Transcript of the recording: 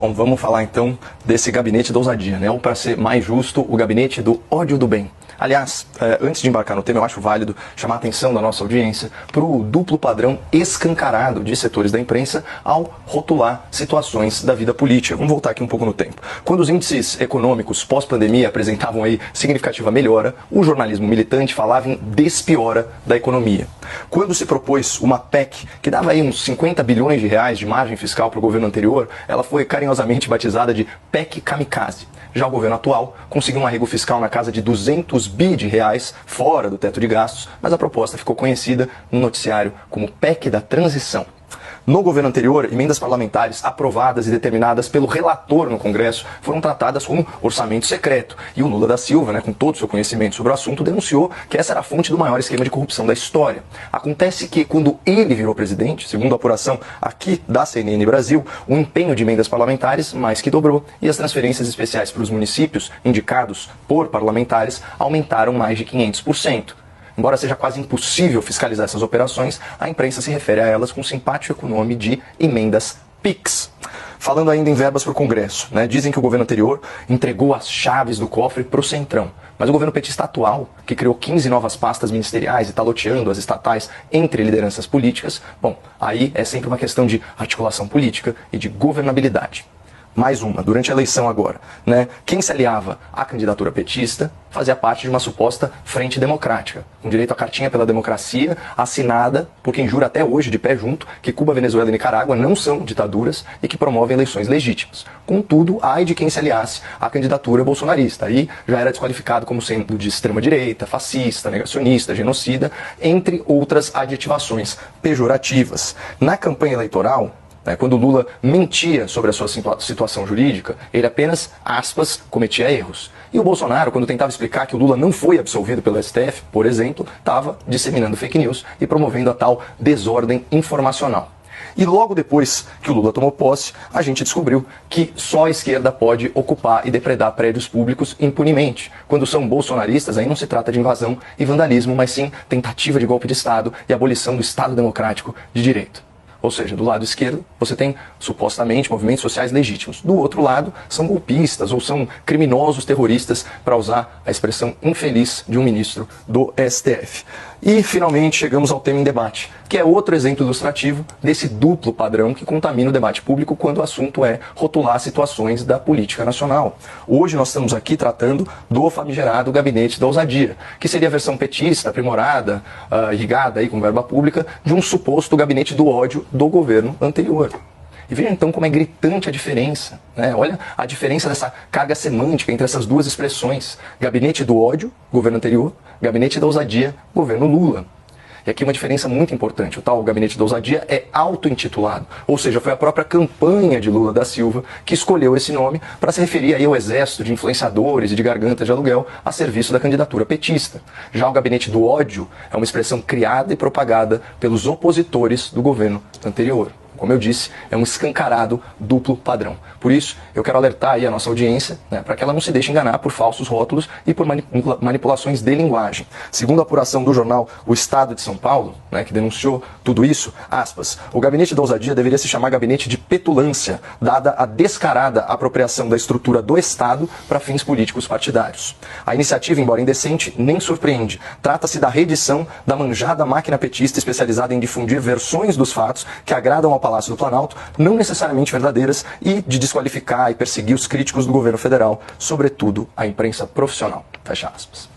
Bom, vamos falar então desse gabinete da ousadia, né? Ou para ser mais justo, o gabinete do ódio do bem. Aliás, antes de embarcar no tema, eu acho válido chamar a atenção da nossa audiência para o duplo padrão escancarado de setores da imprensa ao rotular situações da vida política. Vamos voltar aqui um pouco no tempo. Quando os índices econômicos pós-pandemia apresentavam aí significativa melhora, o jornalismo militante falava em despiora da economia. Quando se propôs uma PEC que dava aí uns 50 bilhões de reais de margem fiscal para o governo anterior, ela foi carinhosamente batizada de PEC Kamikaze. Já o governo atual conseguiu um arrego fiscal na casa de 200 bi de reais fora do teto de gastos, mas a proposta ficou conhecida no noticiário como PEC da Transição. No governo anterior, emendas parlamentares aprovadas e determinadas pelo relator no Congresso foram tratadas como orçamento secreto. E o Lula da Silva, com todo o seu conhecimento sobre o assunto, denunciou que essa era a fonte do maior esquema de corrupção da história. Acontece que, quando ele virou presidente, segundo a apuração aqui da CNN Brasil, o empenho de emendas parlamentares mais que dobrou e as transferências especiais para os municípios, indicados por parlamentares, aumentaram mais de 500%. Embora seja quase impossível fiscalizar essas operações, a imprensa se refere a elas com o simpático nome de emendas PIX. Falando ainda em verbas para o Congresso, dizem que o governo anterior entregou as chaves do cofre para o Centrão. Mas o governo petista atual, que criou 15 novas pastas ministeriais e está loteando as estatais entre lideranças políticas, bom, aí é sempre uma questão de articulação política e de governabilidade. Mais uma, durante a eleição agora, quem se aliava à candidatura petista fazia parte de uma suposta frente democrática, com direito à cartinha pela democracia, assinada por quem jura até hoje, de pé junto, que Cuba, Venezuela e Nicarágua não são ditaduras e que promovem eleições legítimas. Contudo, ai de quem se aliasse à candidatura bolsonarista, aí já era desqualificado como sendo de extrema-direita, fascista, negacionista, genocida, entre outras adjetivações pejorativas. Na campanha eleitoral, quando Lula mentia sobre a sua situação jurídica, ele apenas, aspas, cometia erros. E o Bolsonaro, quando tentava explicar que o Lula não foi absolvido pelo STF, por exemplo, estava disseminando fake news e promovendo a tal desordem informacional. E logo depois que o Lula tomou posse, a gente descobriu que só a esquerda pode ocupar e depredar prédios públicos impunemente. Quando são bolsonaristas, aí não se trata de invasão e vandalismo, mas sim tentativa de golpe de Estado e abolição do Estado democrático de direito. Ou seja, do lado esquerdo, você tem, supostamente, movimentos sociais legítimos. Do outro lado, são golpistas ou são criminosos terroristas, para usar a expressão infeliz de um ministro do STF. E, finalmente, chegamos ao tema em debate, que é outro exemplo ilustrativo desse duplo padrão que contamina o debate público quando o assunto é rotular situações da política nacional. Hoje nós estamos aqui tratando do famigerado gabinete da ousadia, que seria a versão petista, aprimorada, irrigada aí com verba pública, de um suposto gabinete do ódio do governo anterior. E veja então como é gritante a diferença. Olha a diferença dessa carga semântica entre essas duas expressões. Gabinete do ódio, governo anterior, gabinete da ousadia, governo Lula. E aqui uma diferença muito importante. O tal gabinete da ousadia é auto-intitulado. Ou seja, foi a própria campanha de Lula da Silva que escolheu esse nome para se referir aí ao exército de influenciadores e de gargantas de aluguel a serviço da candidatura petista. Já o gabinete do ódio é uma expressão criada e propagada pelos opositores do governo anterior. Como eu disse, é um escancarado duplo padrão. Por isso, eu quero alertar aí a nossa audiência, para que ela não se deixe enganar por falsos rótulos e por manipulações de linguagem. Segundo a apuração do jornal O Estado de São Paulo, que denunciou tudo isso, aspas, o gabinete da ousadia deveria se chamar gabinete de petulância, dada a descarada apropriação da estrutura do Estado para fins políticos partidários. A iniciativa, embora indecente, nem surpreende. Trata-se da reedição da manjada máquina petista especializada em difundir versões dos fatos que agradam ao Palácio do Planalto, não necessariamente verdadeiras, e de desqualificar e perseguir os críticos do governo federal, sobretudo a imprensa profissional. Fecha aspas.